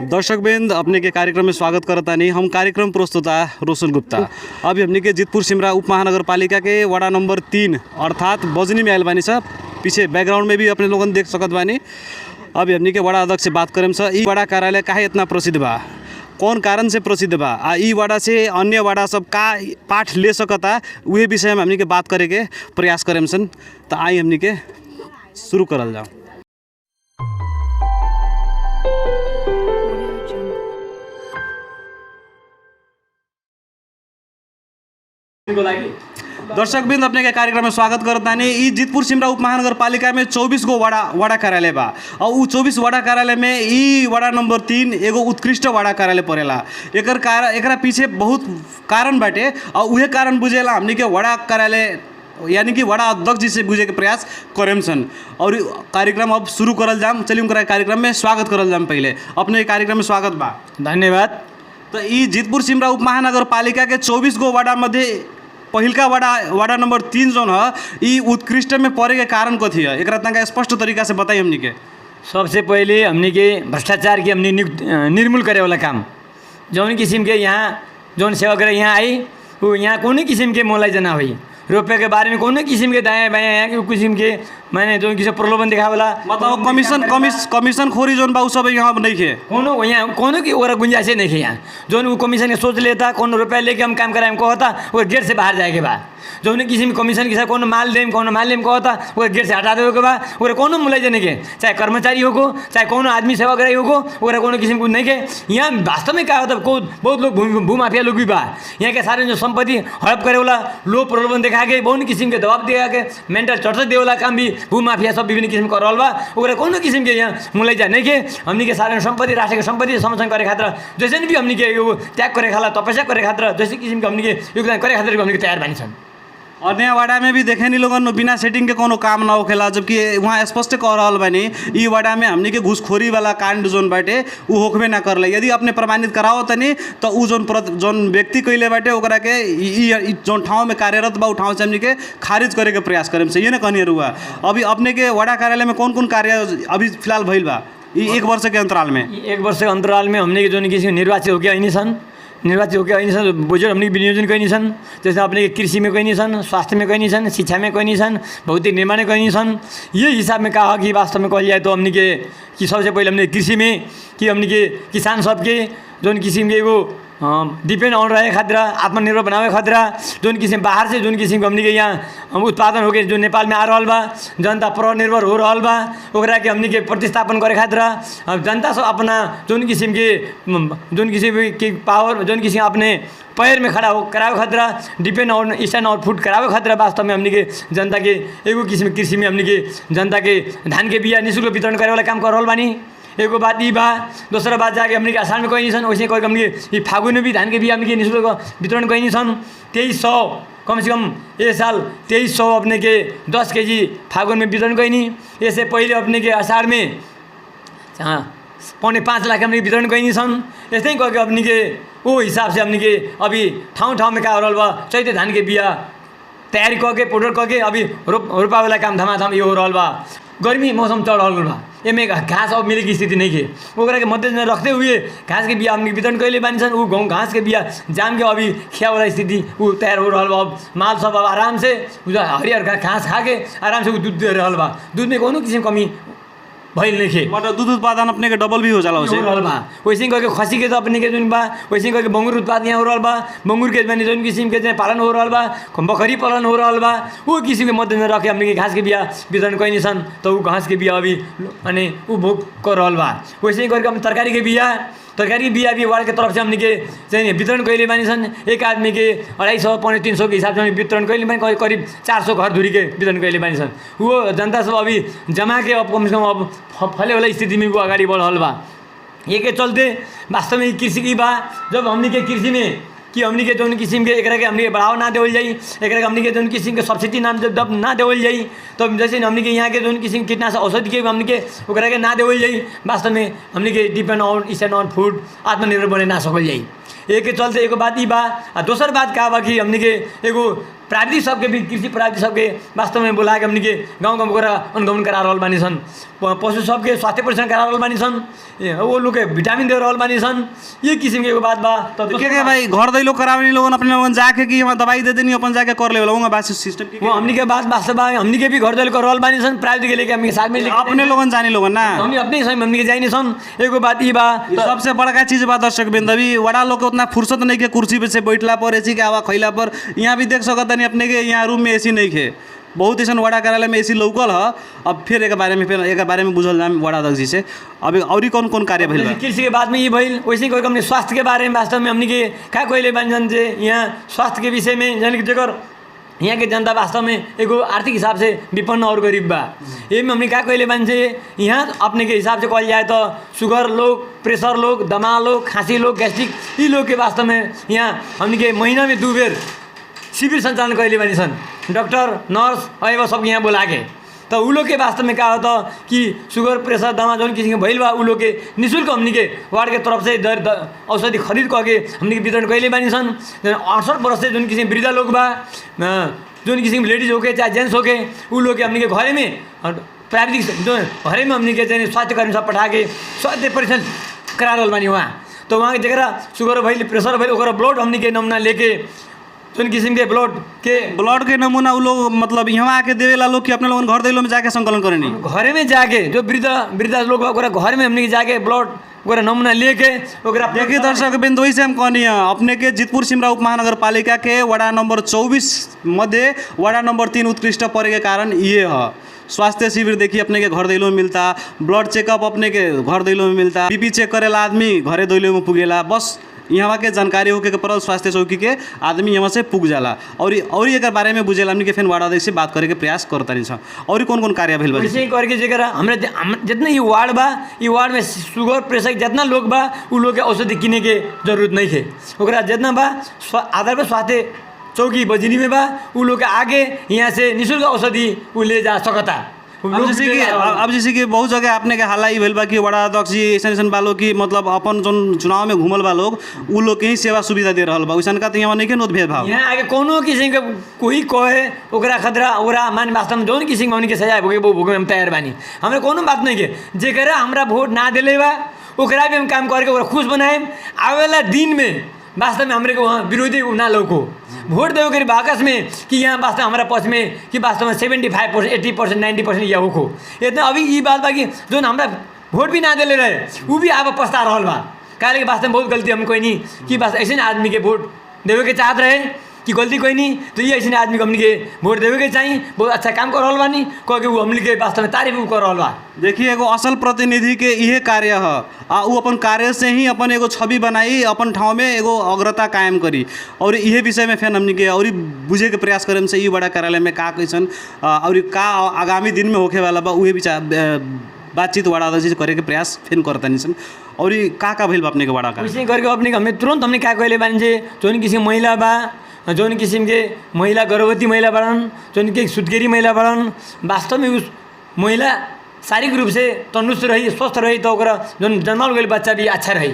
दर्शकबिंद अपने के कार्यक्रम में स्वागत करता नहीं। हम कार्यक्रम प्रस्तुता रोशन गुप्ता। अभी हमने के जीतपुर सिमरा उप महानगर पालिका के वार्ड नंबर 3 अर्थात बजनी में आयल बानी सब। पीछे बैकग्राउंड में भी अपने लोगन देख सकत बानी। अभी हमने के वार्ड अध्यक्ष से बात करें सर, ई वार्ड कार्यालय काहे इतना प्रसिद्ध बा, कौन कारण से प्रसिद्ध बा, आ ई वार्ड से अन्य वार्ड सब का पाठ ले सकता, वही विषय में हमने के बात करे के प्रयास करें सन। तो आई हमने के शुरू करल जाओ। दर्शकबिंद अपने के कार्यक्रम में स्वागत करता नहीं। ई जीतपुर सिमरा उप महानगर पालिका में 24 गो वाड़ा कार्यालय बा और उ 24 वाड़ा कार्यालय में ई वाड़ा नंबर 3 एगो उत्कृष्ट वाड़ा कार्यालय पड़ेला। एकरा पीछे बहुत कारण बाटे और उहे कारण बुझेला हमनी के वाड़ा कार्यालय यानी कि वाड़ा अध्यक्ष जी से बुझे के प्रयास करें सन। और कार्यक्रम अब शुरू करल जाम। चलिए उनका कार्यक्रम में स्वागत करल जाम। पहले अपने कार्यक्रम में स्वागत बा, धन्यवाद। तो ई जीतपुर सिमरा उप महानगर पालिका के 24 गो वाड़ा मध्य पहिलका वाड़ा नंबर 3 जोन है ई उत्कृष्ट में पड़े के कारण कथी है, एक तंका स्पष्ट तरीका से बताइए हमनी के। सबसे पहले हमनी के भ्रष्टाचार के हमनी निर्मूल करे वाला काम जौन किस्म के यहाँ जौन सेवा करे यहाँ आई वो यहाँ कौन किस्म के मोलाई जना हुई रुपये के बारे में कौन किस्म के दाएँ बाएँ यहाँ के किस्म के मैंने जो किसी प्रलोभन दिखावला मतलब कमीशन खोरी जोन बा सब यहाँ नहीं है कोनो यहाँ कोनो की और गुंजाइश नहीं है यहाँ जोन वो कमीशन के सोच लेता कौन रुपया लेके हम काम कराएं कहता वो गेट से बाहर जाए के बाद जो उन्हें किसी कमीशन के साथ कौन माल देम कहता वो गेट से हटा देवे के बाद वो कोनो मुलायजे नहीं के, चाहे कर्मचारी हो चाहे कोनो आदमी सेवा कराई हो वो कोनो किस्म को नहीं के। यहाँ वास्तव में क्या होता है बहुत लोग भूमाफिया लोग भी बा यहाँ के सारे जो संपत्ति हड़प करे वाला लो प्रलोभन देखा के बहुत किस्म के दबाव दिया के मेंटल टॉर्चर दे वाला काम भी भूमाफिया सब विभिन्न किस्म कर रहा बा ओकरा कोनो किस्म के यहाँ मुलायजा नहीं के। हमनी के सारे संपत्ति राष्ट्र के संपत्ति संरक्षण करे खातिर जैसे भी हमनी के त्याग करे खाला तपस्या करे खातिर जैसे किस्म के हमनी के योगदान करे खातिर हमनी के तैयार बानी छन्। और नया वाड़ा में भी देखे नहीं लोगन बिना सेटिंग के कोनो काम ना होखेला, जबकि वहाँ स्पष्ट कह रहा बानी ई वाड़ा में हमनी के घुसखोरी वाला कांड जोन बाटे उ होखबे ना करले। यदि अपने प्रमाणित कराओ तनी तो उ जोन व्यक्ति कैले बाटे ओकरा के ई जोन ठाव में कार्यरत बा उ ठाव से हमनी के खारिज करे के प्रयास करें से ये ना कहनी रुआ। अभी अपने के वाड़ा कार्यालय में कौन कौन कार्य अभी फिलहाल भइल बा ई 1 वर्ष के अंतराल में? 1 वर्ष के अंतराल में हमने के जो किसी निर्वाचित होके आइनी सन निर्वाचित होकर कहीं सन बजट हमने विनियोजन कहीं सन जैसे अपने कृषि में कहीं सन, स्वास्थ्य में कहीं सन, शिक्षा में कहीं सन, भौतिक निर्माण में कहीं सन। ये हिसाब में कहा कि वास्तव में कहा जाए तो हमने के कि सबसे पहले हमने कृषि में कि हमने के किसान सबके जोन किस्म के वो डिपेंड ऑन रहे खातिर आत्मनिर्भर बनावे खातिर जोन किस्म बाहर से जोन किस्म हमने के यहाँ उत्पादन होके जो नेपाल में आ रहा बा जनता परनिर्भर हो रहा बा ओकरा के हमने के प्रतिस्थापन करे खातिर जनता सब अपना जोन किस्म के पावर जोन किस्म अपने पैर में खड़ा हो करावे खातिर डिपेंड ऑन ईस्टर्न और फूड करावे खातिर वास्तव में हमने के जनता के एगो किस्म कृषि में हमने के जनता के धान के बिया निःशुल्क वितरण करे वाला काम कर रहा बानी। एगो बात ई बा, दूसरा बात जाके हमने के आसाम में कहीं नहीं सन वैसे करके हमने ये फागुन में भी धान के बिया हमने के निःशुल्क वितरण कहीं नहीं सन। 2300 कम से कम ये साल 2300 अपने के 10 केजी फागुन में वितरण कहीं नहीं। इससे पहले अपने के आषाढ़ में 5.5 लाख हमने वितरण कहीं नहीं सन। ऐसे ही करके अपने के वो हिसाब से हमने के अभी ठाउँ में क्या हो रहा बा चैते धान के बिया तैयारी करके पाउडर करके अभी रोपा वाला काम धमाधम ये हो रहा बा। गर्मी मौसम चढ़ रहा बा एमे घास अब मिले की स्थिति नहीं है ओकरा के मद्देनजर रखते हुए घास के बिया हमने वितरण कैले बानी सन। वो घास के बिया जाम के अभी खिया वाला स्थिति वो तैयार हो रहा बा। अब माल सब अब आराम से हरियर घास खा के आराम से दूध दे रहा बा। दूध में कोनो किस्म कमी भइल नहीं खे मतलब दूध उत्पादन अपने के डबल भी हो जाला वैसे करके खसी के तो अपने के जोन बा वैसे करके बंगुर उत्पादन यहाँ हो रहा बा। बंगुर के मैंने जोन किस्म के पालन हो रहा बा, बकरी पालन हो रहा बा। वो किसी के मद्देनजर रखे हमने के घास के बिया वितरण कहीं नहीं सन तो वो घास के बिया अभी माने वो भोग कर रहा बा। वैसे ही करके हम तरकारी के बिया भी वार्ड के तरफ से हमने के चाहिए वितरण कैले बानी सन। एक आदमी के 250 300 के हिसाब से वितरण कैले बानी करीब 400 घर धुरी के वितरण कैले बानी सन। वो जनता सब अभी जमा के अब कम से कम अब फले वाला स्थिति में वो अगाडि बढ़ रहा बा। ये के चलते वास्तव में कृषि की बा जब हमने के कृषि में कि हमने के जोन किस्म के एकरा के हमने बढ़ावा ना देवल जाई एकरा के हमने के जोन किस्म के सब्सिडी ना जब ना देवल जाई तो जैसे हमने के यहाँ के जोन किस्म कीटनाशक औषधि के हमने के ओकरा के ना देवल जाई वास्तव में हमने के depend on eastern on food आत्मनिर्भर बने ना सकल जाई। एक के चलते एगो बात ई बा। दोसर बात का बा कि हमने के एगो प्राविधिक सबके भी कृषि प्राविधिक सबके वास्तव में बोला के हमने के गाँव गाँव गएर अनुगमन करा रहल बानी सन। पशु सबके स्वास्थ्य परीक्षण करा रहल बानी सन, वो लोग के विटामिन दे रहल बानी सन। ये किस्म के एगो बात बा। तो के भाई घर दैलो करावनी लोगन अपने लोगन जाके कि हम दवाई दे देनी अपन जाके कर लेवल बासी सिस्टम की वो हमनी के बात वास्तव में हमनी के भी घर दैलो कर रहल बानी सन। प्राविधिक के लेके हमनी के साथ में अपने लोगन जानी लोगन ना हमनी अपने समय हमनी के जाइनी सन। एगो बात ई बा सबसे बड़का चीज बा दर्शक बिंद अभी बड़ा लोग के उतना फुर्सत नहीं के कुर्सी पे से बैठला पर एसी के हवा खैला पर। यहाँ भी देख सकत नहीं अपने के यहाँ रूम में एसी नहीं खे, बहुत ऐसा वड़ा कार्यालय में एसी लौकल है। अब फिर एक बारे में बुझल जाम वड़ा अध्यक्ष जी से अभी और कौन कौन कार्य भइल बा? कृषि के बाद में ये भइल वैसे कोई हमने स्वास्थ्य के बारे में वास्तव में हमनी के का कोई बन जे यहाँ स्वास्थ्य के विषय में जान के जगह यहाँ के जनता वास्तव में एगो आर्थिक हिसाब से विपन्न और गरीब बा। ये में हमने का कहले बानी यहाँ अपने के हिसाब से कहल जाए तो शुगर लोग, प्रेशर लोग, दमा लोग, खांसी लोग, गैस्ट्रिक ये लोग के वास्तव में यहाँ हमने के महीना में 2 बेर शिविर संचालन कहले बानी सन। डॉक्टर नर्स अएबा सब यहाँ बोला के तो उ लोग के वास्तव में का होता कि शुगर प्रेशर दमा जौन किसी के भइल बा उ लोग के निःशुल्क हमनी के वार्ड के तरफ से औषधि खरीद करके हमनी के वितरण कैले बानी सन। 68 वर्ष से जौन किसी वृद्धा लोग बा, जौन किसी लेडीज होके चाहे जेंट्स होके उ लोग के हमनी के घरे में प्राविधिक जो घरे में हमनी के स्वास्थ्य कर्मी सब पठा के स्वास्थ्य परीक्षण करा रहल बानी वहाँ। तो वहाँ के जरा शुगर भइल प्रेशर भइल ओकरा ब्लड हमनी के नमूना लेके जौन किस्म के ब्लड के नमूना उ लोग मतलब यहाँ आके देवेला लोग कि अपने लोगन घर दैलो में जाके संकलन करेनी घरे में जाके जो वृद्धा लोग ओकरा घर में हमने जाके ब्लड ओकरा नमूना लेके ओकरा देखिए दर्शक बिंदु वही से हम कहनी है अपने के जितपुर सिमरा उप महानगर पालिका के वार्ड नंबर 24 मध्य वार्ड नंबर 3 उत्कृष्ट पड़े के कारण ये है। स्वास्थ्य शिविर देखिए अपने के घर दैलो में मिलता, ब्लड चेकअप अपने के घर दैलो में मिलता, बीपी चेक करेला आदमी घरे दैलो में पुगेला। बस यहाँ के जानकारी होके पड़ल स्वास्थ्य चौकी के आदमी यहाँ से पुग जाला और एक बारे में बुझेला हमनी के फिर वार्ड अध्यक्ष से बात करे के प्रयास करता नहीं। और कौन कौन कार्य भेल बा ऐसे करके जगह हमरा जितना ये वार्ड बा ये वार्ड में शुगर प्रेशर जितना लोग बा उ लोग के औषधि किने के जरूरत नहीं है। ओकरा जितना बा आधार पर स्वास्थ्य चौकी बजनी में बा उ लोग के आगे यहाँ से निःशुल्क औषधि उ ले जा सकता। अब जैसे कि बहुत जगह आपने के हाला भेल बा कि बड़ा अध्यक्ष जी ऐसा बालो कि मतलब अपन जो चुनाव में घूमल बा लोग उ लोग के ही सेवा सुविधा दे रहल बा वैसा का तो यहाँ नहीं के नोत भेदभाव यहाँ आगे कोनो किसी के कोई कहे ओकरा खतरा ओकरा मान वास्तव में जौन किसी के सजाए भोगे वो भोगे हम तैयार बानी। हमरा कोनो बात नहीं के जेकरा हमरा वोट ना दिले बा ओकरा भी हम काम करके ओकरा खुश बनाएम। आवेला दिन में वास्तव में हमरे को वहाँ विरोधी ना लोग वोट देवे करीब बाकस में कि यहाँ वास्तव हमारा पक्ष में कि वास्तव में 75%, 80%, 90% यह हो इतना अभी ये बात बा कि जो हमारा वोट भी ना दिले रहे वो भी अब पछता रहा बा काहे कि वास्तव में बहुत गलती हम कोई नहीं कि बस ऐसे आदमी के वोट देवे के चाहत रहे कि गलती कोई नहीं। तो ये ऐसे आदमी को हमने के वोट देवे के चाहिए, बहुत अच्छा काम कर रहा बानी कह के वो हमने के वास्तव में तारीफ कर रहा बा। देखिए एगो असल प्रतिनिधि के यह कार्य है आ उ अपन कार्य से ही अपन एगो छवि बनाई अपन ठाव में एगो अग्रता कायम करी। और यह विषय में फिर हमने के और बुझे के प्रयास करे से बड़ा कार्यालय में का कैसन और का आगामी दिन में होखे वाला बा उहे विचार बातचीत वाड़ा अध्यक्ष करे के प्रयास फिर करता नहीं सन। और का भइल बा अपने के वाड़ा का वैसे करके अपने हमें तुरंत हमने क्या कहले बानी जे जौन किसी महिला बा जौन किस्म के महिला गर्भवती महिला बड़न जौन के सुतकेरी महिला बड़न वास्तव में उस महिला शारीरिक रूप से तंदुरुस्त रही स्वस्थ रही तो जौन जन्मल गई बच्चा भी अच्छा रही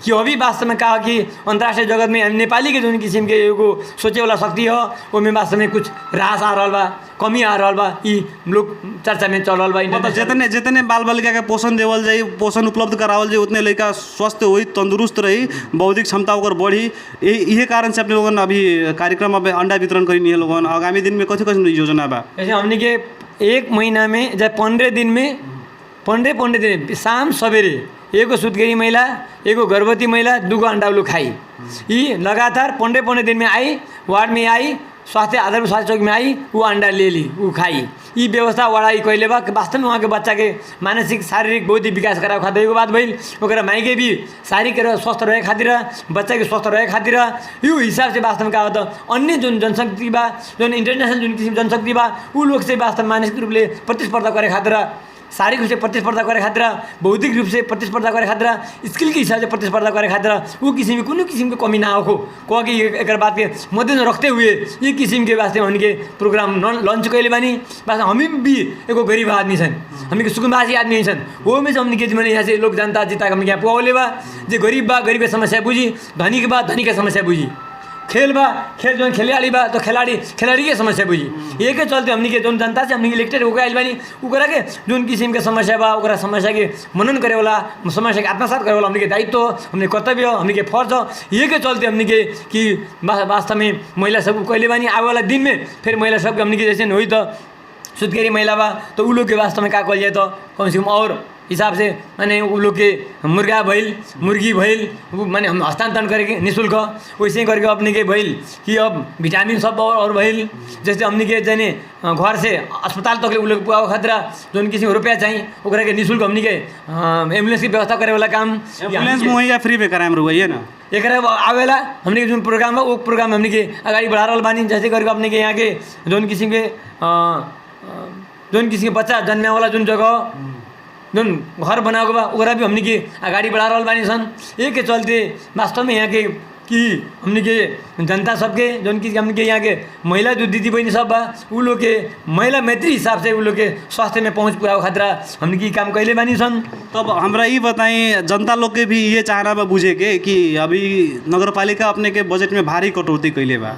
कि अभी वास्तव में कहा कि अंतर्राष्ट्रीय जगत में नेपाली के जौन किस्म के एगो सोचे वाला शक्ति हो उसमें वास्तव में कुछ रास आ रहा बा कमी आ रहा बा ई लोग चर्चा में चल रहा बा। मतलब जितने बाल बालिका के पोषण देवल जाए पोषण उपलब्ध करावल जाए उतने लड़का स्वस्थ हुई तंदुरुस्त रही बौद्धिक क्षमता ओकर बढ़ी। यही कारण से अपने लोगन अभी कार्यक्रम अब अंडा वितरण करी नहीं है लोगन आगामी दिन में कथी कथी योजना बा ऐसे हमने के 1 महीना में चाहे 15 दिन में 15 दिन शाम सवेरे एगो सुतकेरी महिला एगो गर्भवती महिला 2 अंडा लोग खाई। ये लगातार 15 दिन में आई वार्ड में आई स्वास्थ्य आधार स्वास्थ्य चौक में आई वो अंडा ले ली वो खाई। ये व्यवस्था वाड़ा कैले बा वास्तव में वहाँ के बच्चा के मानसिक शारीरिक बौद्धिक विकास करावे खातिर एगो बात भइल ओकरा माई के भी शारीरिक स्वस्थ रहे खातिर बच्चा के स्वस्थ रहे खातिर यो हिसाब से वास्तव में का होता अन्य जो जनशक्ति बा जो इंटरनेशनल जो किसिम जनशक्ति बा उ लोग से वास्तव मानसिक रूप से प्रतिस्पर्धा करे खातिर शारीरिक रूप से प्रतिस्पर्धा करे खातिर बौद्धिक रूप से प्रतिस्पर्धा करे खातिर स्किल के हिसाब से प्रतिस्पर्धा करे खातिर वो किसी में कोनो किस्म के कमी ना हो कह के एक बात के मद्देनजर रखते हुए ये किस्म के वास्ते हमने प्रोग्राम लॉन्च कैले बानी। बस हम भी एगो गरीब आदमी सन हमने के सुकुम्बासी आदमी सन वो में से हमने के मैंने यहाँ से लोग जनता जीता हमने यहाँ पुआले बा जे गरीब बा गरीब के समस्या बुझी धनी के बाद धनी के समस्या बुझी खेल बा, खेल जो खिलाड़ी बा तो खिलाड़ी के समस्या बुझी। ये के चलते हमनी के जो जनता से हमनी के इलेक्टेड होकर आइल बानी ओकरा के जोन किस्म के समस्या बा ओकरा समस्या के मनन करे वाला, समस्या के आत्मसात करे वाला हमनी के दायित्व हो, हमनी के कर्तव्य हो, हमनी के फर्ज हो। ये के चलते हमनी के कि वास्तव में महिला सब कहिले बानी आवे वाला दिन में फिर महिला सब हमनी के जैसे होई तो सुतकेरी महिला बा तो उ लोग के वास्तव में का कहल जाए तो कम से कम और हिसाब से माने उ लोग के मुर्गा भइल, मुर्गी भइल, माने हम हस्तांतरण करके निःशुल्क वैसे करके अपने के भइल कि अब विटामिन सब और भइल। जैसे हमने के जाने घर से अस्पताल तक उ लोग पुआवे खतरा जोन किसी रुपया चाहिए ओकरा के निःशुल्क हमने के एम्बुलेंस की व्यवस्था करे वाला काम एम्बुलेंस मुहैया फ्री में कराएम रुआ ना एक आवेला हमने के जो प्रोग्राम बा वो प्रोग्राम हमने के अगाडि बढ़ा रहल बानी। जैसे करके अपने के यहाँ के जोन किसी के बच्चा जन्मे वाला जोन जगह जोन घर बनाएको बा ओकरा भी हमने के अगाडि बढ़ा रहल बानी सन। एक के चलते वास्तव में यहाँ के कि हमने के जनता सबके जोन कि हमने के यहाँ के महिला जो दीदी बहनी सब बा उ लोग के महिला मैत्री हिसाब से उ लोग के स्वास्थ्य में पहुँच पुगावे खतरा हमने की काम कैले बानी सन। तब हमरा ये बताएं जनता लोग के भी ये चाहना बा बुझे के कि अभी नगरपालिका अपने के बजट में भारी कटौती कैले बा।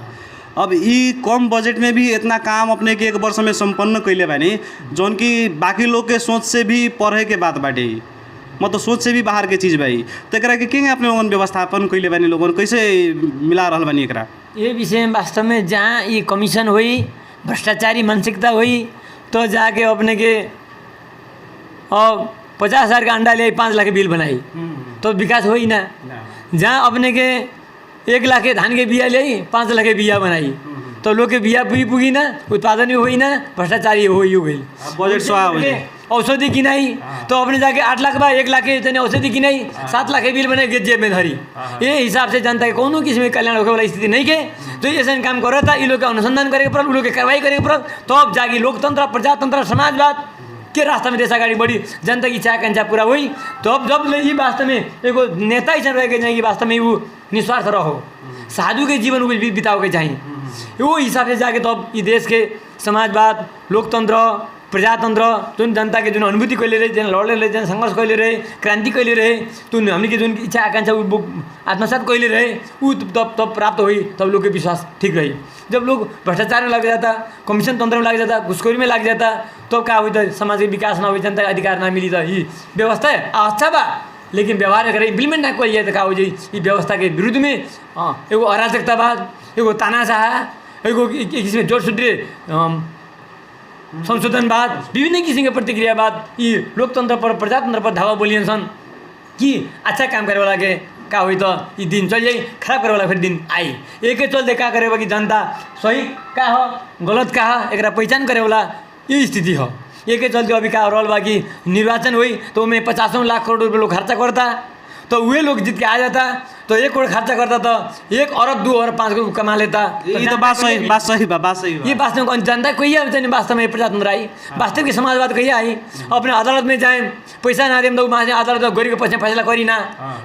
अब ई कम बजट में भी इतना काम अपने के एक वर्ष में संपन्न कैले बानी जौन कि बाकी लोग के सोच से भी पढ़े के बात बाटे, मतलब सोच से भी बाहर के चीज़ भाई। तो एकरा के केंगे अपने लोगन व्यवस्थापन कैले बानी, लोगन कैसे मिला रहल बानी एकरा? ये विषय में वास्तव में जहाँ ये कमीशन हुई भ्रष्टाचारी मानसिकता हुई तो जाके अपने के और 50,000 का अंडा ले 5 लाख के बिल बनाई तो विकास हो ही ना। जहाँ अपने के 1 लाख के धान के बिया ले 5 लाख के बिया बनाई तो लोग के बिया पुगी ना, उत्पादन भी हुई ना, भ्रष्टाचारी हो गई। बजट स्वाहा हो गई। औषधि किनाई तो अपने जाके 8 लाख बा 1 लाख के औषधि किनाई 7 लाख के बिल बने जेब में धरी। ये हिसाब से जनता के कोनो किस्म के कल्याण होने वाला स्थिति नहीं के तो ऐसा काम करो था। ये लोग का अनुसंधान करे पड़ल, लोग के कार्रवाई करे पड़ल तो अब जाके लोकतंत्र, प्रजातंत्र, समाजवाद के रास्ता में देश अगाडि बढी जनता की इच्छा आकांक्षा पूरा हुई। तो अब जब ये वास्तव में एगो नेता ऐसा रहे कि वास्तव में वो निस्वार्थ रहो, साधु के जीवन बिताओ के चाहिए वो हिसाब से जाके तो अब ये देश के समाजवाद, लोकतंत्र, प्रजातंत्र जुन जनता के जुन अनुभूति कैले रहे, जन लड़ले रहे, जन संघर्ष कैले रहे, क्रांति कैले रहे, तुम हमने के जुन इच्छा आकांक्षा आत्मसात कैले रहे वो तब प्राप्त हुई। तब लोग के विश्वास ठीक रही। जब लोग भ्रष्टाचार में लग जाता, कमीशन तंत्र में लग जाता, घुसखोरी में लग जाता तो क्या हुई तो समाज के विकास ना हुई, जनता का अधिकार ना मिली तो ये व्यवस्था है अच्छा बा लेकिन व्यवहार अगर इम्प्लीमेंट ना करिए तो क्या हो जाए ये व्यवस्था के विरुद्ध में एगो अराजकतावाद, एगो तानाशाह, एगो किसी जोड़सूत्रीय संशोधनवाद, विभिन्न किसिम के प्रतिक्रियावाद ये लोकतंत्र पर, प्रजातंत्र पर धावा बोलियन सन कि अच्छा काम करे वाला के का हुई तो ये दिन चल जाए, खराब करे वाला फिर दिन आई। एक चलते का करे कि जनता सही का हो गलत का हो एक पहचान करे वाला ये स्थिति हो। एक चलते अभी का रहल बा कि निर्वाचन हुई तो उनमें 50 लाख करोड़ रुपये लोग खर्चा करता तो वे लोग जीत के आ जाता तो 1 करोड़ खर्चा करता तो 1 अरब 2 अरब 5 करोड़ कमा लेता। ये तो बात सही बा। ये वास्तव में जनता कही है वास्तव में प्रजातंत्र आई, वास्तव की समाजवाद कही आई। अपने अदालत में जाए पैसा ना देम तो वहाँ से अदालत गरीब के पैसा फैसला करी ना,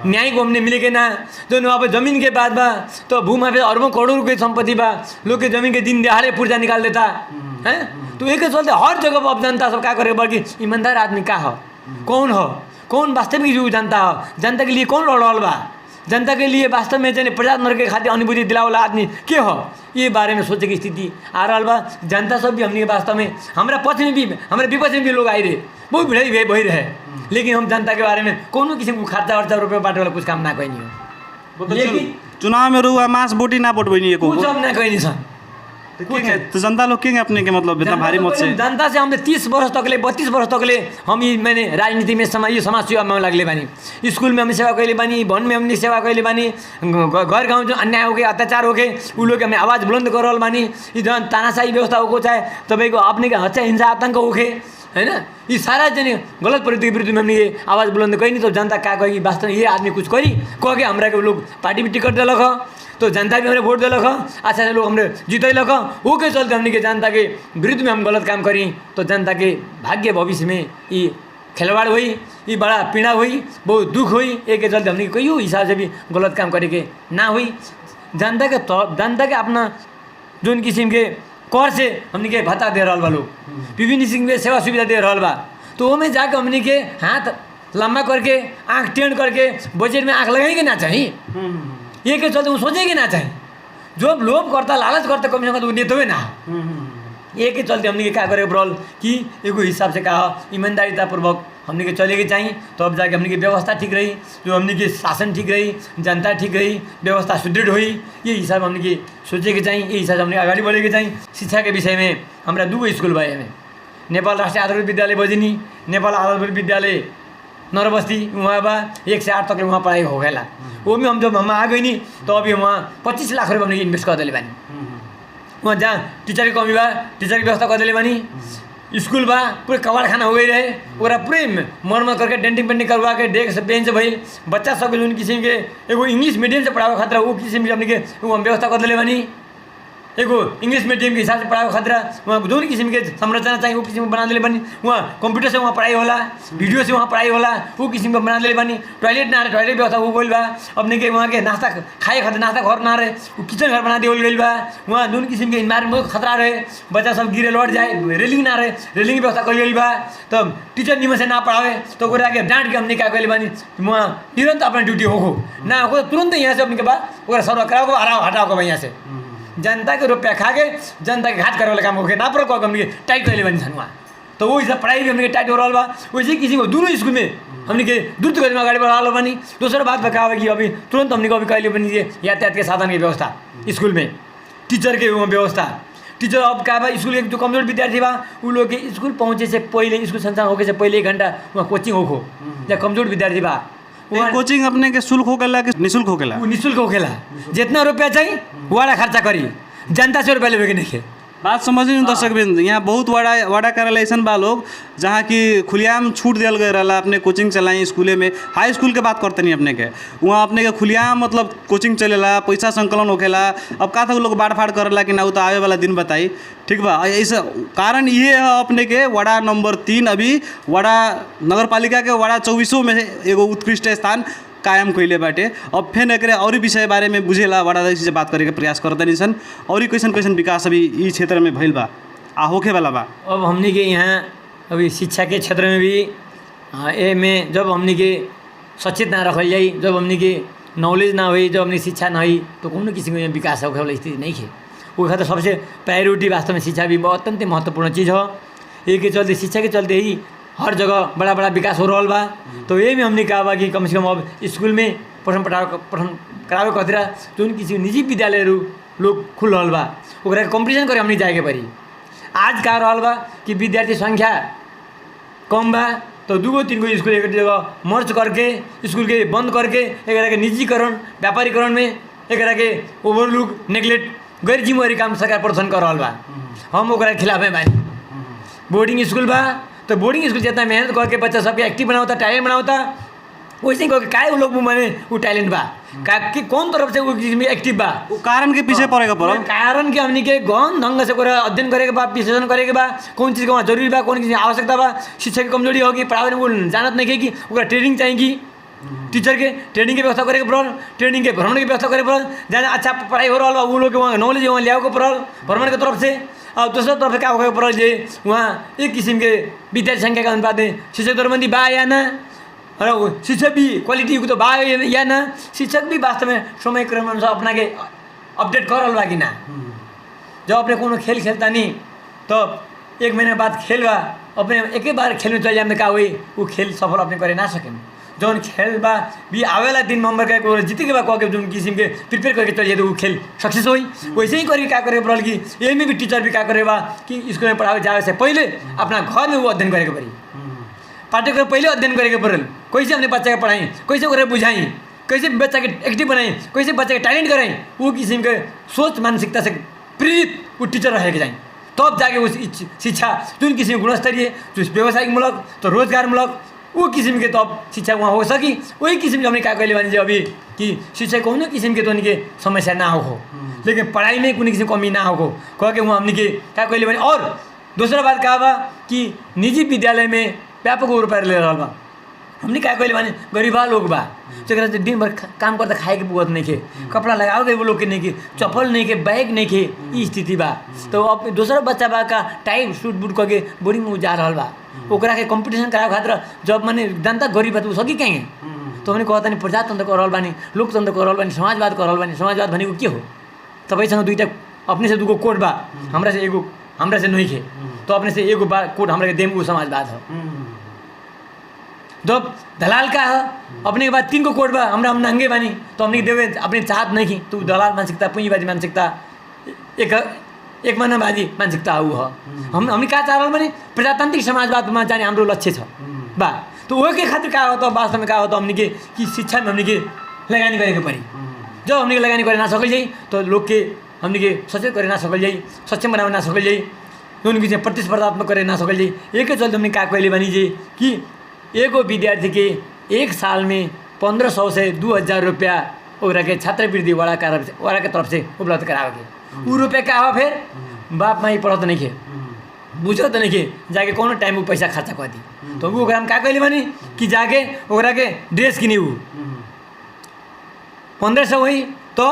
न्याय को हमने मिले के ना। जो अब जमीन के बाद बा तो भूमि पे अरबों करोड़ों रुपये संपत्ति बा, लोग के जमीन के दिन दिहाड़े पुर्जा निकाल देता है। तो एक चलते हर जगह पर अब जनता सब क्या करे बल्कि ईमानदार आदमी का हो, कौन हो, कौन वास्तविक जो जनता हो, जनता के लिए कौन लड़ रहल बा, जनता के लिए वास्तव में जाने प्रजातंत्र के खातिर अनुभूति दिलावाला आदमी के हो ये बारे में सोचे की स्थिति आ रहा बा। जनता सब भी हमने वास्तव में हमारा पक्ष में भी हमारे विपक्ष में भी लोग आए रहे, बहुत भिड़ाई भई रहे लेकिन हम जनता के बारे में कोनो किसी को खर्चा वर्चा रुपये बांटे वाला कुछ काम ना कहीं हो। लेकिन चुनाव में रुआ मांस बोटी ना बोट बनी कुछ हम ना कहीं सन तो जनता लोग के अपने के मतलब इतना भारी मत से जनता से हमने 30 वर्ष तक ले 32 वर्ष तक ले हम ये मैंने राजनीति में समाज सेवा में लगले बानी, स्कूल में हमने सेवा कैले बानी, वन में हमने सेवा कैले बानी, घर गाँव जो अन्याय हो गए अत्याचार हो गए उ लोग हमें आवाज़ बुलंद कर रहा बानी। ये जहाँ तानाशाही व्यवस्था हो चाहे तपाईँको अपने का हत्या हिंसा आतंक होके है ना, ये सारा जने गलत प्रवृत्ति के विरुद्ध में हमने ये आवाज़ बुलंद कही नहीं तो जनता क्या कहेगी वास्तव ये आदमी कुछ करी कह के हमारा के लोग पार्टी में टिकट दिलक तो जनता भी हमने वोट दिलक अच्छा लोग हमने जीतलक वो के चलते हमने के जनता के विरुद्ध में हम गलत काम करी तो जनता के भाग्य भविष्य में ये खिलवाड़ हुई, ये बड़ा पीड़ा हुई, बहुत दुख हुई। एक के चलते हमने कई हिसाब से भी गलत काम करे के ना हुई। जनता के अपना जोन किस्म के कर से हमने के भत्ता दे रहा बा, लोग विभिन्न किस्म के सेवा सुविधा दे रहा बा तो वो में जाकर हमने के हाथ लंबा करके आँख टेढ़ करके बजट में आँख लगाएंगे ना चाहिए। ये के चलते वो सोचेंगे ना चाहिए जो लोभ करता लालच करता कम से कम तो नेता ना एक के चलते हमने के क्या करे ब्रॉल कि एगो हिसाब से कहा ईमानदारीतापूर्वक हमने के चले के चाहिए तो अब जाके हमने की व्यवस्था ठीक रही, जो हमने की शासन ठीक रही, जनता ठीक रही, व्यवस्था सुदृढ़ हुई। ये हिसाब हमने की सोचे के चाहिए, ये हिसाब हमने अगाडि बढ़े के चाहिए। शिक्षा के विषय में हमारा 2 स्कूल भए हमें, नेपाल राष्ट्रिय आधारभूत विद्यालय बजिनी, नेपाल आधारभूत विद्यालय नरबस्ती, वहाँ बा 1 से 8 तक वहाँ पढ़ाई हो गया। वो में हम जब हम आ गई नहीं तो अभी वहाँ 25 लाख रुपये हमने इन्वेस्ट कर दिले बानी। वहाँ जहाँ टीचर की कमी बा टीचर की व्यवस्था कर दिले बानी। स्कूल बा पूरे कबाड़ खाना हो गई रहे, पूरा पूरे मरम्मत करके डेंटिंग पेंटिंग करवा के डेस्क बेंच भाई बच्चा सब जो किस्म के एगो इंग्लिश मीडियम से पढ़ावे खतरा वो किस्म के हमने के व्यवस्था कर दिले बानी। एगो इंग्लिश मीडियम के हिसाब से पढ़ावे खतरा वहाँ जो किस्म के संरचना चाहिए वो किस्म बना दिले बनी। वहाँ कंप्यूटर से वहाँ पढ़ाई होला, वीडियो से वहाँ पढ़ाई होला, वो किस्म का बना दिले बनी। टॉयलेट ना रहे, टॉयलेट व्यवस्था वो गई बा। अपने के वहाँ के नाश्ता खाए खाते नाश्ता घर ना रहे, वो किचन घर बना दिया गई बा। वहाँ जो किस्म के इन्वायरमेंट खतरा रहे, बच्चा सब गिरे लौट जाए, रेलिंग ना रहे, रेलिंग व्यवस्था कर गई बा। तब टीचर निमन से ना पढ़ावे तो ओकरा आगे डांट के हमने क्या करें बानी। वहाँ तुरंत अपना ड्यूटी हो ना हो तुरंत यहाँ से अपने के बाद ओकरा सर्व कराओ हटाओ हटाओ यहाँ से जनता के रुपया खा के जनता के घाट करे वाला काम होके ना पड़ो हमने टाइट कर बनी छन् वहाँ। तो वो हिसाब पढ़ाई भी हमने टाइट हो रहा बा। वैसे किसी को दोनों स्कूल में हमने के द्रुत गति में अगाडि बढ़ा बनी। दूसरा बात बता कि अभी तुरंत हमने को अभी कहिले बनी यातायात के साधन की व्यवस्था स्कूल में, टीचर के व्यवस्था। टीचर अब क्या बा स्कूल के जो कमजोर विद्यार्थी बा वो लोग के स्कूल पहुँचे से पहले स्कूल संचालन होके से पहले 1 घंटा वहाँ कोचिंग हो या कमजोर विद्यार्थी बा कोचिंग अपने के शुल्क होकेला कि निःशुल्क होकेला? निःशुल्क होकेला। जितना रुपया चाहिए वाला खर्चा करी, जनता से रुपया लेवे नहीं। बात समझिए दर्शकवृंद, यहाँ बहुत वाड़ा कार्यालय ऐसा बा लोग जहाँ की खुलियाम छूट दिया गए रहा अपने कोचिंग चलाई स्कूले में। हाई स्कूल के बात करते नहीं अपने के, वहाँ अपने के खुलियाम मतलब कोचिंग चलेला, पैसा संकलन होखेला। अब का था लोग बाढ़ फाड़ करेला कि ना वो तो आवे वाला दिन बताई, ठीक बा। ऐसा कारण ये है अपने के वाड़ा नंबर 3 अभी वाड़ा नगर पालिका के वाड़ा 24 में एगो उत्कृष्ट स्थान कायम कैले बाटे। अब फिर एक और विषय बारे में बुझेला वाडाध्यक्ष से बात करे के प्रयास करते नहीं सन और कैसन कैसन विकास अभी इस क्षेत्र में भइल बा आ होखे वाला बा। अब हमने के यहाँ अभी शिक्षा के क्षेत्र में भी ए में जब हमने के सचेत ना रखल जाई, जब हमने के नॉलेज ना हुई, जब हमने शिक्षा ना हुई तो कोनो किसी को विकास होखे वाला स्थिति नहीं है। वो खातिर सबसे प्रायोरिटी वास्तव में शिक्षा भी बहुत अत्यंत महत्वपूर्ण चीज़ हो। एक के चलते शिक्षा के चलते ही हर जगह बड़ा बड़ा विकास हो रहा बा। तो ये में हमने कहा बा कि कम से कम अब स्कूल में पठन करावे खतरा जो किसी निजी विद्यालय लोग खुल रहा बा ओकरा कंपटीशन करे हमने जाए के पड़ी। आज का रहा बा कि विद्यार्थी संख्या कम बा तो 2-3 गो स्कूल एक जगह मर्ज करके स्कूल के बंद करके एक के निजीकरण व्यापारीकरण में एक के ओवरलुक नेग्लेक्ट गैर जिम्मेवारी काम सरकार प्रदर्शन कर रहा बा। हम ओकरा खिलाफ है बानी। बोर्डिंग स्कूल बा तो बोर्डिंग स्कूल जितना मेहनत करके बच्चा सबके एक्टिव बनाता, टैलेंट बनाता, वैसे ही काय वो लोग माने वो टैलेंट बा कि कौन तरफ से वो एक्टिव बा वो कारण के पीछे पड़ेगा पड़ो कारण के हमने के गौन ढंग से अध्ययन करे के बा, विश्लेषण करे के बा, कौन चीज़ के वहाँ जरूरी बा, कौन चीज़ आवश्यकता बा। शिक्षा की कमजोरी होगी, पढ़ावे वो जानत नहीं कि ओकरा ट्रेनिंग चाहिए, टीचर के ट्रेनिंग की व्यवस्था करे के पड़ल, ट्रेनिंग के भ्रमण की व्यवस्था करे पड़ल। जहाँ अच्छा पढ़ाई हो रहा वो लोग के वहाँ नॉलेज वहाँ लिया के पड़ल भ्रमण के तरफ से। और दूसरा तरफ क्या होगा पड़ल जे वहाँ एक किस्म के विद्यार्थी संख्या का अनुपात है, शिक्षक दरबंदी बा या ना, और शिक्षक भी क्वालिटी को तो बा या ना, शिक्षक भी वास्तव में समय क्रम अनुसार अपना के अपडेट कर रहा कि ना। जब अपने कोनो खेल खेलता नहीं तो 1 महीना बाद खेल बा अपने एक बार खेल में चल जाए का हुई वो खेल सफल अपने करे ना सकें। जौन खेल बा भी आवेला 3 नंबर का जीते के बाद जो किस्म के प्रिपेयर करके चलिए तो वो खेल सक्सेस हुई। वैसे ही करके क्या करे पड़ल कि यही में भी टीचर भी क्या करे बा कि स्कूल में पढ़ावे जाए से पहले अपना घर में वो अध्ययन करे के पड़ी, पाठ्यक्रम पहले अध्ययन करे के पड़ल। कैसे अपने बच्चा के पढ़ाई, कैसे ओकरा बुझाई, कैसे बच्चा के एक्टिव बनाई, कैसे बच्चा के टैलेंट कराई, वो किस्म के सोच मानसिकता से प्रेरित वो टीचर रहे के जाए तब जाके उस शिक्षा जो किसी गुणस्तरीय जो व्यवसायिक मूलक तो रोजगार मूलक वो किस्म के तो अब शिक्षा वहाँ हो सकी। वही किस्म के हमने क्या कहले बानी अभी कि शिक्षा को किस्म के तो उनके समस्या ना हो लेकिन पढ़ाई में कुछ किसी कमी ना हो कह के वहाँ हमने के क्या कहले बानी। और दूसरा बात कहा बा कि निजी विद्यालय में व्यापक रुपया ले रहा बा। हमने क्या कहले बानी गरीबा लोग बा जरा दिन भर काम करता खाए के बुआत नहीं के, कपड़ा लगाओ के वो लोग के नहीं के, चप्पल नहीं के, बैग नहीं के, ये स्थिति बा। तो अब दूसरा बच्चा बा का टाइम सूट बूट करके बोर्डिंग में जा रहा बा ओकरा के कंपटीशन करावे खातिर जब मैंने जनता गरीब है तो सकी कहेंगे। तो हमने कहता नहीं प्रजातंत्र कर रहा बानी, लोकतंत्र कर रहा बानी, समाजवाद कर रहा बानी। समाजवाद भने के हो तपाईँसँग दुईवटा अपने से दुगो कोड बा, हमरा से नहीं खे, तो अपने से एगो बा कोड हमरा के देम, उ समाजवाद है। तो दलाल का है, अपने के बाद 3 को कोड बा, हम नंगे बानी, तो हमने देवे अपने चाहत नहीं की, तो दलाल मानसिकता, पूंजीवादी मानसिकता, एक मानववादी मानसिकता ऊ है। हमने का चाह रहल बानी प्रजातांत्रिक समाजवादमा जाने हाम्रो लक्ष्य छ बा। तो वो के खातिर का हो तो वास्तव में का हो तो हमने के कि शिक्षा में हमने के लगानी गरेको पड़ी। जब हमने के लगानी करे ना सकल जाई तो लोग के हमने के सचेत करे ना सकल जाई, सक्षम बनावे ना सकल जाई, उनके बीच प्रतिस्पर्धात्मक करे ना सकल जाई। एक चलते हमने का कहले बानी जी कि एगो विद्यार्थी के एक साल में 1500 से 2000 रुपया ओकरा के छात्रवृत्ति वाला के तरफ से उपलब्ध करावे के। उ रुपया का हो फिर बाप माई पढ़त नहीं खे, बुझत नहीं खे, जाके कोनो टाइम वो पैसा खर्चा कर दी। तो वो ओकरा में का कहले बानी कि जाके ओकरा के ड्रेस किनी, उ 1500 हुई तो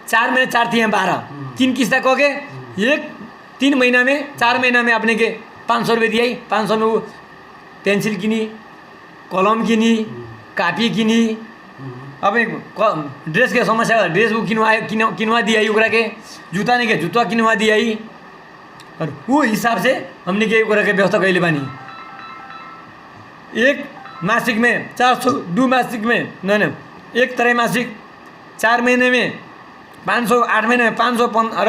4 महीने 4 थी 12, 3 किस्ता कह के 3 महीना में 4 महीना में अपने के 500 रुपये दिया। 500 में वो पेंसिल किनी, कलम किनी, कापी किनी, अब ड्रेस के समस्या ड्रेस वो किनवा दिया, ओकरा के जूता नहीं के जूता किनवा दिया। और वो हिसाब से हमने के ओकरा के व्यवस्था कैले बानी। एक मासिक में 400, 2 मासिक में नहीं, एक त्रैमासिक 4 महीने में 500, 8 महीने में 500 और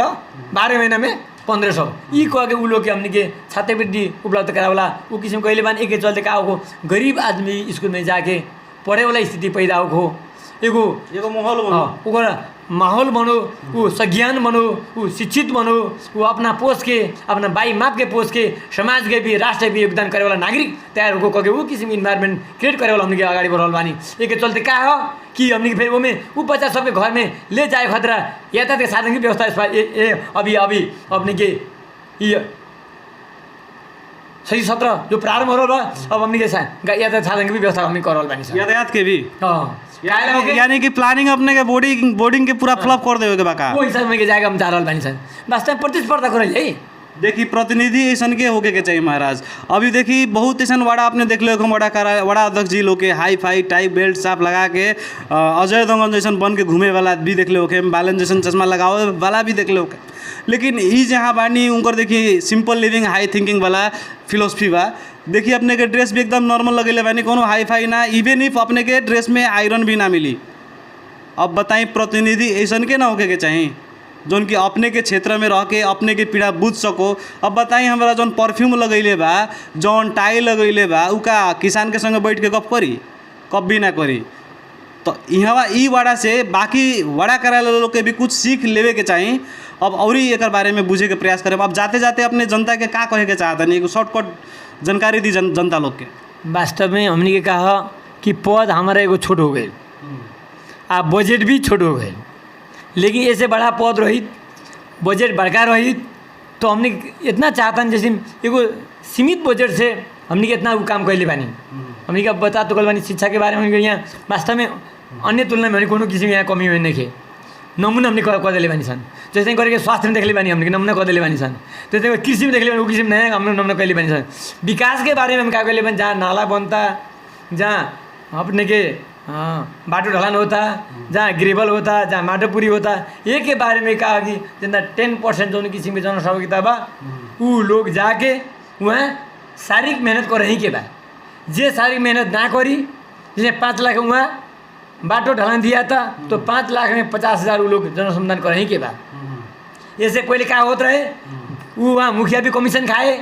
12 महीने में 1500 ई कह के उ लोग के हमने के छात्रवृत्ति उपलब्ध करावला। वो किस्म कहले बानी। एक चलते का हो गरीब आदमी स्कूल में जाके पढ़े वाला स्थिति पैदा हो, एगो माहौल बनो, ओकरा माहौल बनो, वो सज्ञान बनो, वो शिक्षित बनो, वो अपना पोस्ट के अपना बाई माप के पोस्ट के समाज के भी राष्ट्र भी योगदान करे वाला नागरिक तैयार हो कह के वो किस्म इन्वायरमेंट क्रिएट करे वाला हमने के अगाडि बढ़ल बानी। एक चलते का हो कि हमने के फिर वो में वो बच्चा सबके घर में ले जाए खतरा यातायात के साधन की व्यवस्था अभी अपने के सही सत्र जो प्रारंभ हो रहा अब हमने के यातायात साधन की भी व्यवस्था हमने करल बानी। यातायात के भी हाँ यानी कि प्लानिंग अपने के बोर्डिंग के पूरा फ्लॉप कर देवे के बाका वो हिसाब में के जाएगा हम चाह रहल बानी सर। वास्तव में प्रतिस्पर्धा करल है। देखी प्रतिनिधि ऐसा के होके के चाहिए महाराज। अभी देखी बहुत ऐसा वाड़ा आपने देख लो वाड़ा अध्यक्ष जी लोग के हाई फाई टाई बेल्ट साफ लगा के अजय दंगल जैसा बन के घूमे वाला भी देख लो, बालन जैसा चश्मा लगावे वाला भी देख लो। लेकिन ई जहाँ बानी उनकर देखिए सिंपल लिविंग हाई थिंकिंग वाला फिलोसफी बा। देखिए अपने के ड्रेस भी एकदम नॉर्मल लगेले बानी, कोनो हाई फाई ना, इवन इफ अपने के ड्रेस में आयरन भी ना मिली। अब बताई प्रतिनिधि ऐसा के ना होके के चाहिए जौन कि अपने के क्षेत्र में रह के अपने के पीड़ा बुझ सको। अब बताई हमारा जौन परफ्यूम लगैले बा, जौन टाई लगैले बा, उ का किसान के संग बैठ के गप करी? कभी ना करी। तो यहाँ ई वाड़ा से बाकी वाड़ा कराए लोग के भी कुछ सीख लेवे के चाहिए। अब और ही एक बारे में बुझे के प्रयास करें। अब जाते जाते अपने जनता के का कहे के चाहता नहीं, शॉर्टकट जानकारी दी जनता लोग के। वास्तव में हमने के कहा कि पद हमारा एगो छोट हो गए, आ बजट भी छोट हो गए। लेकिन ऐसे बड़ा पद रही, बजट बड़का रही, तो हमने इतना चाहता जैसे एगो सीमित बजट से हमने इतना काम कैले बानी। हमने का बता तो कल बानी शिक्षा के बारे में यहाँ वास्तव में अन्य तुलना में कोनो किसी में यहाँ कमी में नहीं है। नमूना हमने कह दिले बानी सन, जैसे करके स्वास्थ्य में देख ले बानी हमने नमूना कह दिले बानी सन, जैसे कृषि में देख ले बानी वो किसी में नया हमने नमूना कहले बानी सन। विकास के बारे में हम क्या कहले बानी, जहाँ नाला बनता, जहाँ अपने के बाटो ढलान होता, जहाँ ग्रेवल होता, जहाँ माटोपुरी होता, ये के बारे में कहा कि जितना 10% जो किसी में जनसहभागिता बा वो लोग जाके वहाँ शारीरिक मेहनत कर रही के बा। जे शारीरिक मेहनत ना करी, जैसे 5 लाख वहाँ बाटो ढलान दिया था तो 5 लाख में 50,000 वो लोग जनसमुदाय कर रही के बा। ऐसे पहले क्या होता रहे, वो वहाँ मुखिया भी कमीशन खाए,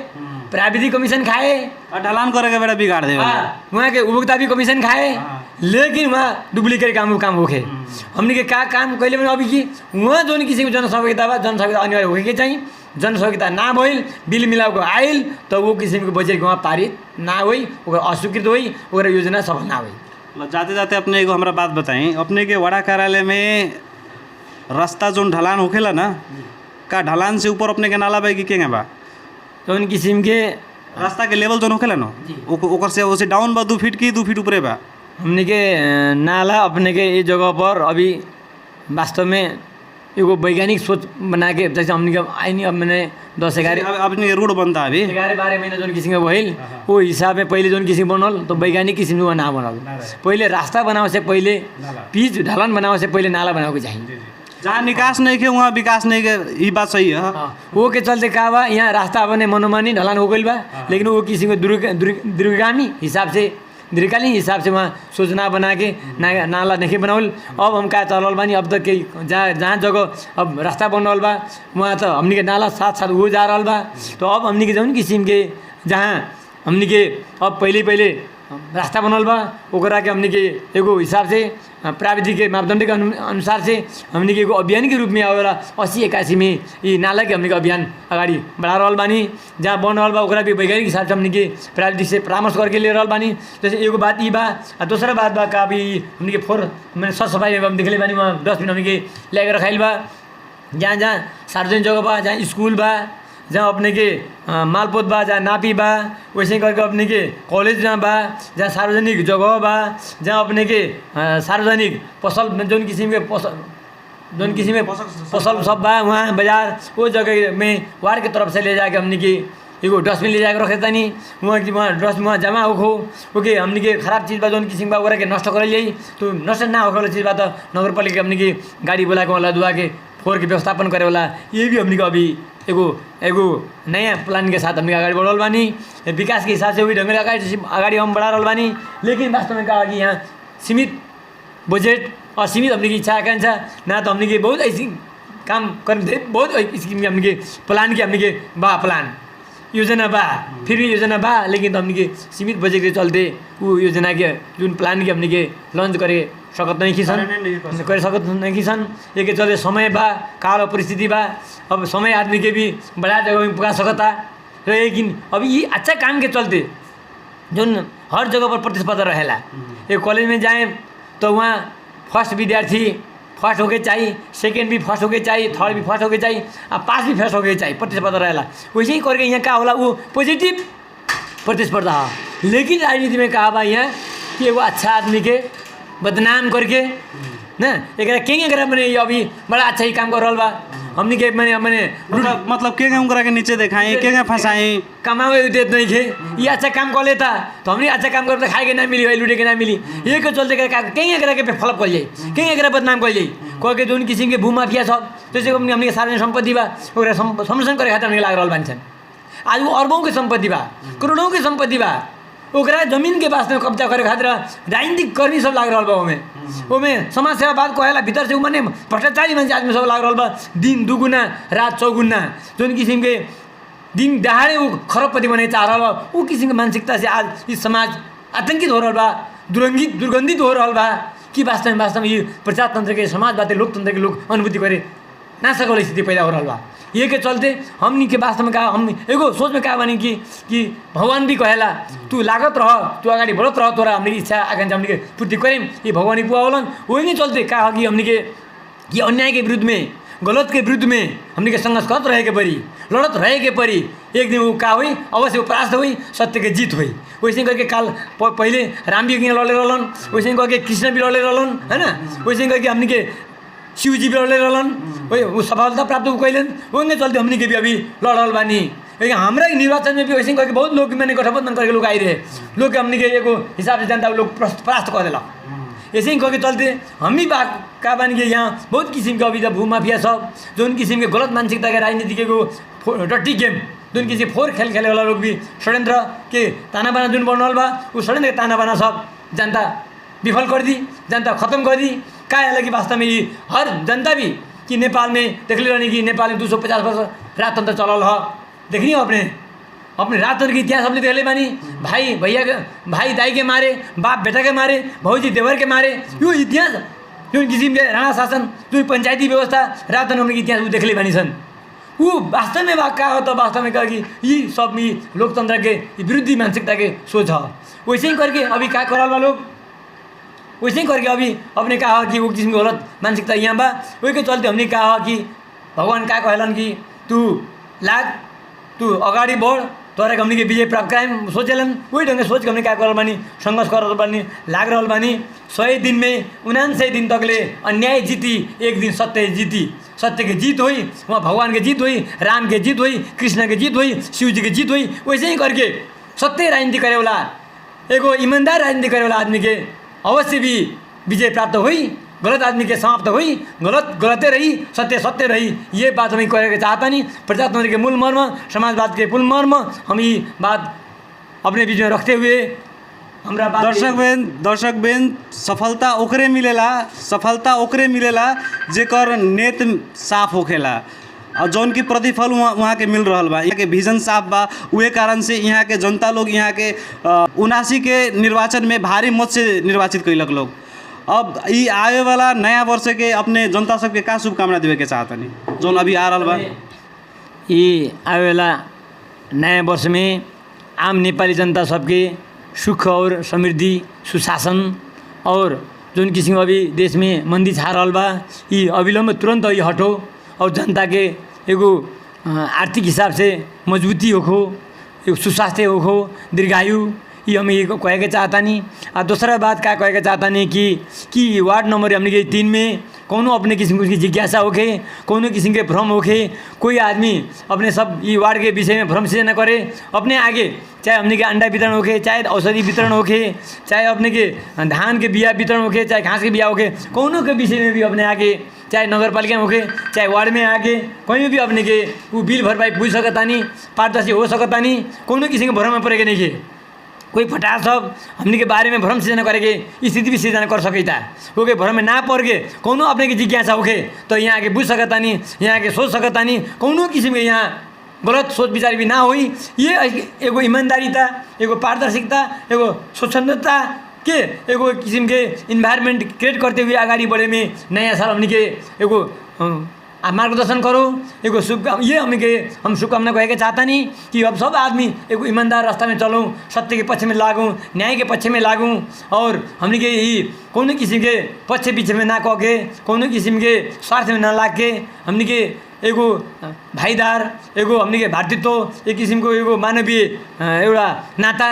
प्राविधिक कमीशन खाए और ढलान करे के बेटा बिगाड़ दे। वहाँ के उपभोक्ता भी कमीशन खाए, लेकिन वहाँ डुप्लीकेट काम होके हमने के का काम कैले बने अभी कि वहाँ जो किसी जनसहभागिता बा, जनसहभागिता अनिवार्य होके के चाहिए। जनसहभागिता ना भइल, बिल मिलाएको आइल तो वो किसिमको बजेट वहाँ पारित ना होई, अस्वीकृत होई, योजना सफल ना होई। जाते जाते अपने एगो हमरा बात बताई, अपने के वड़ा कार्यालय में रास्ता जो ढलान होखेला ना, का ढलान से ऊपर अपने के नाला बा कि केंगे बा? जौन किस्म के रास्ता के लेवल जो होखेला ना ओकर से ओसे डाउन बा 2 फीट की 2 फीट ऊपरे बा। हमने के नाला अपने के ये जगह पर अभी वास्तव में एगो वैज्ञानिक सोच बना के, जैसे हमने के आईनी अब मैंने 10-11 अपने रोड बनता अभी 11-12 महीना जो किसी में भइल वो हिसाब में पहले जो किसी बनल तो वैज्ञानिक किसिम में ना बनल। पहले रास्ता बनावे से पहले पिच ढलान बनावे से पहले नाला बनावे के चाहिए। जहाँ निकास नहीं के वहाँ विकास नहीं के, ये बात सही है। वो के चलते का बा यहाँ रास्ता अपने मनोमानी ढलान हो गई बा, लेकिन वो किसी को दीर्घगामी हिसाब से, दीर्घकालीन हिसाब से वहाँ सूचना बना के नाला नहीं बनावल। अब हम का चलल बानी, अब तक के जहाँ जहाँ जगह अब रास्ता बन रहा बा वहाँ तो हमनी के नाला साथ साथ हो जा रहा बा। तो अब हमनी के जौन किस्म के जहाँ हमनी के अब पहले रास्ता बनल बा ओकरा के हमनी के एगो हिसाब से प्राविधिक के मापदंड के अनुसार से हमनी के एगो अभियान के रूप में आवेला 80-81 में ये नाला के हमनी के अभियान अगाडि बढ़ा रहल बानी। जहाँ बन रहल बा ओकरा भी वैज्ञानिक हिसाब से हमनी के प्राविधिक से परामर्श करके ले रहल बानी। जैसे एगो बात ई बा, दूसरा बात बा का भी हमनी के फोर मैंने सर सफाई में हम देखले बानी, वहाँ डस्टबिन हमनी के लेके रखाइल बा। जहाँ जहाँ सार्वजनिक जगह बा, जहाँ स्कूल बा, जहाँ अपने के मालपोत बा, जहाँ नापी बा, वैसे करके अपने के कॉलेज जहाँ बा, जहाँ सार्वजनिक जगह बा, जहाँ अपने के सार्वजनिक पसल जौन किस्म के पसल सब बा, वहाँ बाजार वो जगह में वार्ड के तरफ से ले जाके हमने के एगो डस्टबिन ले जाके रखे तानी। वहाँ डस्टबिन वहाँ जमा हो ओके हमने के खराब चीज़ बा जौन किस्म बा ओकरा के नष्ट करल जाई। तो नष्ट ना होकर चीज़ बा तो नगर पालिका हमने के गाड़ी बोला के वाला दुआ के फोर के व्यवस्थापन करे वाला ये भी हमने का अभी एगो नया प्लान के साथ हमने अगाडि बढ़ल बानी। विकास के हिसाब से वही ढंग से अगाडि हम बढ़ा रहल बानी। लेकिन वास्तव में कहा कि यहाँ सीमित बजट और सीमित हमने की इच्छा आकांक्षा ना, तो हमने के बहुत ऐसी काम कर बहुत स्कीम के हमने के प्लान के हमने के बा प्लान योजना बा, फिर भी योजना बा, लेकिन तो हमने के सीमित बजट के चलते वो योजना के जुन प्लान के हमने के लॉन्च करे सकत नहीं कि कर सकत नहीं कि सन। एक चलते समय बा, काल और परिस्थिति बा, अब समय आदमी के भी बड़ा जगह में पुगा सकता। लेकिन अब ये अच्छा काम के चलते जो हर जगह पर प्रतिस्पर्धा रहेला। एक कॉलेज में जाए तो वहाँ फर्स्ट विद्यार्थी फर्स्ट होके चाहिए, सेकेंड भी फर्स्ट होके चाहिए, थर्ड भी फर्स्ट होके चाहिए, अब पास भी फर्स्ट होके चाहिए, प्रतिस्पर्धा रहेला। वैसे ही करके यहाँ का होला वो पॉजिटिव प्रतिस्पर्धा है। लेकिन राजनीति में कहा बा यहाँ कि वो अच्छा आदमी के बदनाम करके ना एक करा मैंने अभी बड़ा अच्छा ही काम कर रहा बा हमनी के मैंने मतलब के उनकरा के नीचे देखाएं, के फंसाएं, कमावे देत नहीं थे। ये अच्छा काम कर लेता तो हमने अच्छा काम करते खाए के ना मिली भाई, लूटे के ना मिली। ये के चलते कहीं करा के फलप कर जाए, कहीं करा बदनाम कर जाए। कह के जोन किसी के भूमाफिया सब जैसे हमने सार्वजनिक संपत्ति बा संरक्षण करे खातिर हमने लाग रहल बानी। आज वो अरबों के संपत्ति बा, करोड़ों के संपत्ति बा, ओकरा जमीन के वास्ते कब्जा करे खातिर राजनीतिक कर्मी सब लाग रहल बा। ओमे समाज सेवा बात कहेला भीतर से माने भ्रष्टाचारी मान्छे आदमी सब लाग रहल बा। दिन दुगुना रात चौगुना जोन किसिम के दिन दहाड़े वो खरबपति बने चाह रहल बा। वो किसिम के मानसिकता से आज इस समाज आतंकित हो रहल बा, दुर्गंधित हो रहल बा कि वास्तव में ये प्रजातंत्र के समाजवादी लोकतंत्र के लोग अनुभूति करे ना सकल स्थिति पैदा हो रहल बा। ये के चलते हमनी के वास्तव में कहा हम एगो सोच में कहा बानी कि भगवान भी कहेला तू लागत रह, तू अगाडि बढ़त रह, तोरा हमनी इच्छा आकांक्षा हमनी के पूर्ति करें, ये भगवान ही पुआ होलन। वही नहीं चलते कहा कि हमनी के ये अन्याय के विरुद्ध में, गलत के विरुद्ध में हमनी के संघर्ष करत रहे के परी, लड़त रहे के परी। एक दिन वो का हुई अवश्य वो परास्त हुई, सत्य के जीत हुई। वैसे करके काल पहले राम भी लड़े रहलन, वैसे करके कृष्ण भी लड़े रहलन, है ना। वैसे करके हमनी के शिव जी भी लड़े रहलन, वही वो सफलता प्राप्त कैलन। वही चलते हमनी के भी अभी लड़ल बानी। लेकिन हमारा निर्वाचन में भी वैसे करके बहुत लोग मैंने गठबंधन करके लोग आई रहे, लोग हमनी के एगो हिसाब से जनता लोग परास्त कर दिला। ऐसे ही करके चलते हम ही बात का बन गए। यहाँ बहुत किस्म के अभी जब भूमाफिया सब जोन किस्म के गलत मानसिकता के राजनीति के डटी गेम जोन किसी फोर खेले वाला लोग भी षड्यंत्र के ताना बाना जुन बनल बा, वो षड्यंत्र के ताना बाना सब जनता विफल कर दी, जनता खत्म कर दी। का हालांकि वास्तव में ये हर जनता भी कि नेपाल में देख ले कि नेपाल में 250 वर्ष राजतंत्र चलल है। देखनी हो अपने राजतंत्र के इतिहास हमने देख ले बानी। भाई भैया के भाई दाई के मारे, बाप बेटा के मारे, भौजी देवर के मारे, यो इतिहास जो किसिम के राणा शासन जो पंचायती व्यवस्था राजतंत्र हमने इतिहास वो देख ले बानी सन। वो वास्तव में का हो तो वास्तव में कहा कि ये सब लोकतंत्र के विरुद्धी मानसिकता के सोच है। वैसे ही करके अभी क्या करल बा लोग, वैसे ही करके अभी अपने कहा कि वो किस्म की गलत मानसिकता यहाँ बा। वही के चलते हमने कहा कि भगवान का कहलन कि तू लाग, तू अगाडि बढ़, तोरा हमने के विजय प्राप्त कराएं सोचेलन। वही ढंग सोच के हमने क्या करल बानी, संघर्ष कर बानी, लाग रहल बानी। 100 दिन में 79 दिन तकले अन्याय जीती, एक दिन सत्य जीती। सत्य के जीत हुई, वहाँ भगवान के जीत हुई, राम के जीत हुई, कृष्ण के जीत हुई, शिव जी के जीत हुई। वैसे ही करके सत्य राजनीति करे वाला एगो ईमानदार राजनीति करे वाला आदमी के अवश्य भी विजय प्राप्त हुई। गलत आदमी के समाप्त हुई, गलत गलते रही, सत्य सत्य रही। ये बात हमें कहना चाहता नहीं। प्रजातंत्र के मूल मर्म, समाजवाद के मूल मर्म हम ये बात अपने बीच में रखते हुए हमरा बात दर्शक बेन सफलता ओकरे मिलेला जेकर नेत साफ होखेला और जौन की प्रतिफल वहाँ के मिल रहल बा। यहाँ के विजन साफ बा, उहे कारण से यहाँ के जनता लोग यहाँ के 79 के निर्वाचन में भारी मत से निर्वाचित कैलक लोग। अब ये आवे वाला नया वर्ष के अपने जनता सबके का शुभकामना देवे के चाहतनी जौन अभी आ रहल बा? ये आवे वाला नया वर्ष में आम नेपाली जनता सबके सुख और समृद्धि, सुशासन और जोन किसिम अभी देश में मंदी छा रहल बा, ये अविलंब तुरंत ये हटो और जनता के एगो आर्थिक हिसाब से मजबूती होखो, एगो सुस्वास्थ्य होखो, दीर्घायु, ये हम ये कहे के चाहता नहीं। और दूसरा बात क्या कहे के चाहता नहीं कि वार्ड नंबर हमने के 3 में कोनो अपने किस्म की जिज्ञासा होखे, कोनो किस्म के भ्रम होखे, कोई आदमी अपने सब ये वार्ड के विषय में भ्रम से न करे। अपने आगे चाहे हमने के अंडा वितरण होखे, चाहे औषधि वितरण होखे, चाहे अपने के धान के बिया वितरण होखे, चाहे घास के बिया होखे, कोनो के विषय में भी अपने आगे, चाहे नगरपालिका में होखे, चाहे वार्ड में आके कहीं भी अपने के वो बिल भरपाई पूछ सकता नहीं, पारदर्शी हो सकता नहीं, कोनो किसी के भ्रम में पड़ेगा नहीं के कोई फटार सब हमने के बारे में भ्रम सृजना करेंगे, स्थिति भी सृजना कर सकता है। क्योंकि भ्रम में ना पड़ के कोनो अपने की जिज्ञासा होके तो यहाँ के बुझ सकता नहीं, यहाँ के सोच सकता नहीं, कोनो किस्म के यहाँ गलत सोच विचार भी ना होई। ये एगो ईमानदारीता, एगो पारदर्शिता, एगो स्वच्छंदता के एगो किस्म के इन्वायरमेंट क्रिएट करते हुए अगाडि बढे में नया साल हमने के एगो मार्गदर्शन करो। एगो ये हम शुभकामना कहे के चाहता नहीं कि अब सब आदमी एगो ईमानदार रास्ता में चलूँ, सत्य के पक्ष में लागूँ, न्याय के पक्ष में लागूँ और हमने के ही कोनो किस्म के पक्ष पीछे में ना कह के, कोनो किस्म के स्वार्थ में ना लाग के हमने के एगो भाईदार, एगो हमने के भातृत्व, एक किस्म को एगो मानवीय एउटा नाता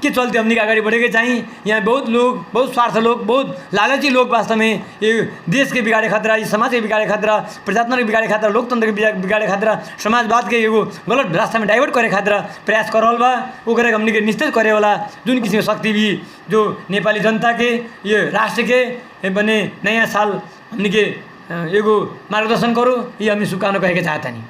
के चलते हमने अगाडि बढेकै चाहिँ। यहाँ बहुत लोग, बहुत स्वार्थ लोग, बहुत लालची लोग वास्तव में ये देश के बिगाड़े खतरा, समाज के बिगाड़े खतरा, प्रजातंत्र के बिगाड़े खतरा, लोकतंत्र के बिगाड़े खतरा, समाजवाद के एगो गलत रास्ता में डाइवर्ट करे खतरा प्रयास कर रहल बा। ओकरा हमने के निश्चित करे वाला जुन किसिम शक्ति भी जो नेपाली जनता के, ये राष्ट्र के बने नया साल हमने के एगो मार्गदर्शन करो, ये हमें शुभकामना कहे के चाहता नहीं।